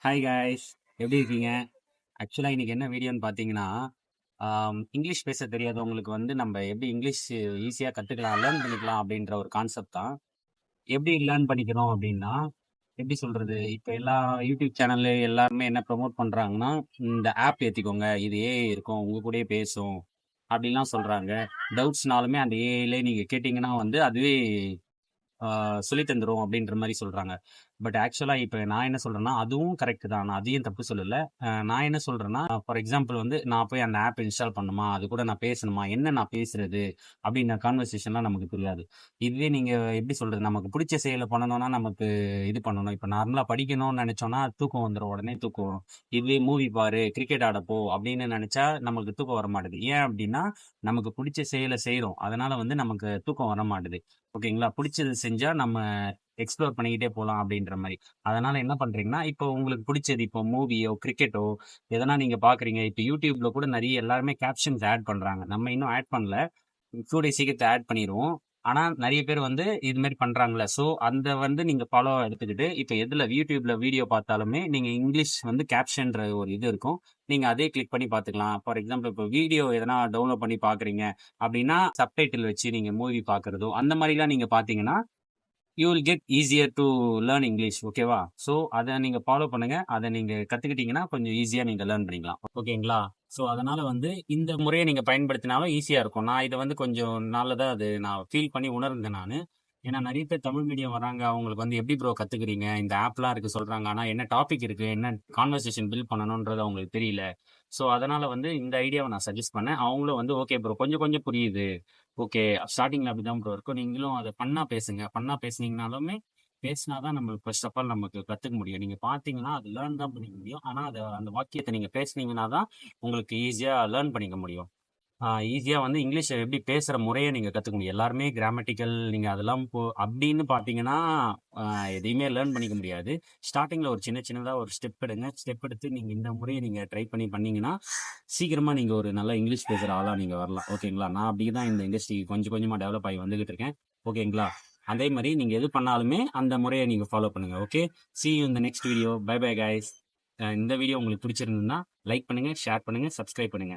Hi guys, எப்படி இருக்கீங்க? ஆக்சுவலாக இன்னைக்கு என்ன வீடியோன்னு பார்த்தீங்கன்னா, இங்கிலீஷ் பேச தெரியாதவங்களுக்கு வந்து நம்ம எப்படி இங்கிலீஷ் ஈஸியாக கற்றுக்கலாம், லேர்ன் பண்ணிக்கலாம் அப்படின்ற ஒரு கான்செப்ட் தான். எப்படி லேர்ன் பண்ணிக்கிறோம் அப்படின்னா, எப்படி சொல்றது? இப்போ எல்லா யூடியூப் சேனல்ல எல்லாருமே என்ன ப்ரமோட் பண்ணுறாங்கன்னா, இந்த ஆப் ஏற்றிக்கோங்க, இது ஏஐ இருக்கும், உங்க கூடயே பேசும் அப்படின்லாம் சொல்கிறாங்க. டவுட்ஸ்னாலுமே அந்த ஏஐலே நீங்கள் கேட்டிங்கன்னா வந்து அதுவே சொல்லி தந்துரும் அப்படின்ற மாரி சொல்றாங்க. பட் ஆக்சுவலா இப்ப நான் என்ன சொல்றேன்னா, அதுவும் கரெக்ட் தான். நான் அதையும் தப்பு சொல்லல. நான் என்ன சொல்றேன்னா, ஃபார் எக்ஸாம்பிள் வந்து நான் போய் அந்த ஆப் இன்ஸ்டால் பண்ணணுமா? அது கூட நான் பேசணுமா? என்ன நான் பேசுறது? அப்படின்ன கான்வர்சேஷன்லாம் நமக்கு தெரியாது. இதுவே நீங்க எப்படி சொல்றது? நமக்கு புடிச்ச செயல பண்ணணும்னா, நமக்கு இது பண்ணணும். இப்ப நார்மலா படிக்கணும்னு நெனைச்சோம்னா, தூக்கம் வந்துரும். உடனே தூக்கம் வரும். இதுவே மூவி பாரு, கிரிக்கெட் ஆட போ அப்படின்னு நெனைச்சா, நமக்கு தூக்கம் வர மாட்டுது. ஏன் அப்படின்னா, நமக்கு புடிச்ச செயல செய்றோம். அதனால வந்து நமக்கு தூக்கம் வர மாட்டுது. ஓகேங்களா? புடிச்சது செஞ்சா நம்ம எக்ஸ்ப்ளோர் பண்ணிக்கிட்டே போலாம் அப்படின்ற மாரி. அதனால என்ன பண்றீங்கன்னா, இப்போ உங்களுக்கு புடிச்சது இப்போ மூவியோ, கிரிக்கெட்டோ எதனா நீங்க பார்க்குறீங்க. இப்ப YouTubeல கூட நெறைய எல்லாருமே கேப்ஷன்ஸ் ஆட் பண்றாங்க. நம்ம இன்னும் ஆட் பண்ணல. கூடிய சீக்கிரத்துல ஆட் பண்ணிருவோம். ஆனா நெறைய பேர் வந்து இது மாரி பண்றாங்கல்ல. ஸோ அந்த வந்து நீங்க ஃபாலோவா எடுத்துக்கிட்டு, இப்ப எதுல YouTubeல வீடியோ பார்த்தாலுமே நீங்க இங்கிலீஷ் வந்து கேப்ஷன்ற ஒரு இது இருக்கும். நீங்க அதே கிளிக் பண்ணி பார்த்துக்கலாம். ஃபார் எக்ஸாம்பிள் இப்போ வீடியோ எதனா டவுன்லோட் பண்ணி பார்க்குறீங்க அப்படின்னா, சப்டைட்டில் வச்சு நீங்க மூவி பார்க்குறதோ, அந்த மாரிலாம் நீங்க பார்த்தீங்கன்னா you will get easier to learn English. ஓகேவா? ஸோ அத நீங்க ஃபாலோ பண்ணுங்க. அத நீங்க கத்துக்கிட்டீங்கன்னா, கொஞ்சம் ஈஸியா நீங்க லேர்ன் பண்ணிக்கலாம். ஓகேங்களா? ஸோ அதனால வந்து இந்த முறைய நீங்க பயன்படுத்தினாலும் ஈஸியா இருக்கும். நான் இத வந்து கொஞ்சம் நாள்ல அது நான் ஃபீல் பண்ணி உணர்ந்தேன் நானு. ஏன்னா நெறைய பேர் தமிழ் மீடியம் வராங்க. அவங்களுக்கு வந்து எப்படி ப்ரோ கத்துக்கிறீங்க? இந்த ஆப்லாம் இருக்கு சொல்றாங்க. ஆனா என்ன டாபிக் இருக்கு? என்ன கான்வர்சேஷன் பில்ட் பண்ணணும்ன்றது அவங்களுக்கு தெரியல. ஸோ அதனால வந்து இந்த ஐடியாவ நான் சஜெஸ்ட் பண்ணேன். அவங்களும் வந்து ஓகே ப்ரோ கொஞ்சம் கொஞ்சம் புரியுது. ஓகே. ஸ்டார்ட்டிங்ல அப்படிதான் ப்ரோ இருக்கும். நீங்களும் அத ஃபன்னா பேசுங்க. ஃபன்னா பேசுனீங்கனாலுமே, பேசினா தான் நம்மளுக்கு ஃபர்ஸ்ட் ஆஃப் ஆல் நமக்கு கத்துக்க முடியும். நீங்க பார்த்தீங்கன்னா, அது லேர்ன் தான் பண்ணிக்க முடியும். ஆனா, அந்த வாக்கியத்த நீங்க பேசுனீங்கன்னா தான், உங்களுக்கு ஈஸியா லேர்ன் பண்ணிக்க முடியும். ஈஸியா வந்து இங்கிலீஷ எப்படி பேசுற முறைய நீங்க கத்துக்க முடியும். எல்லாருமே கிராமட்டிக்கல் நீங்க அதெல்லாம் அப்படின்னு பார்த்தீங்கன்னா, அ எதையுமே லேர்ன் பண்ணிக்க முடியாது. ஸ்டார்ட்டிங்ல ஒரு சின்ன சின்னதா ஒரு ஸ்டெப் எடுங்க. ஸ்டெப் எடுத்து நீங்க இந்த முறைய நீங்க ட்ரை பண்ணி பண்ணீங்கன்னா, சீக்கிரமா நீங்க ஒரு நல்ல இங்கிலீஷ் பேசுற ஆளா நீங்க வரலாம். ஓகேங்களா? நான் அப்படி தான் இந்த இண்டஸ்ட்ரி கொஞ்சம் கொஞ்சமா டெவலப் ஆகி வந்துகிட்டு இருக்கேன். ஓகேங்களா? அதே மாரி நீங்க எது பண்ணாலுமே அந்த முறைய நீங்க ஃபாலோ பண்ணுங்க. Okay. See you in the next video. Bye bye guys. இந்த வீடியோ உங்களுக்கு பிடிச்சிருந்ததுன்னா, லைக் பண்ணுங்க, ஷேர் பண்ணுங்க, சப்ஸ்கிரைப் பண்ணுங்க.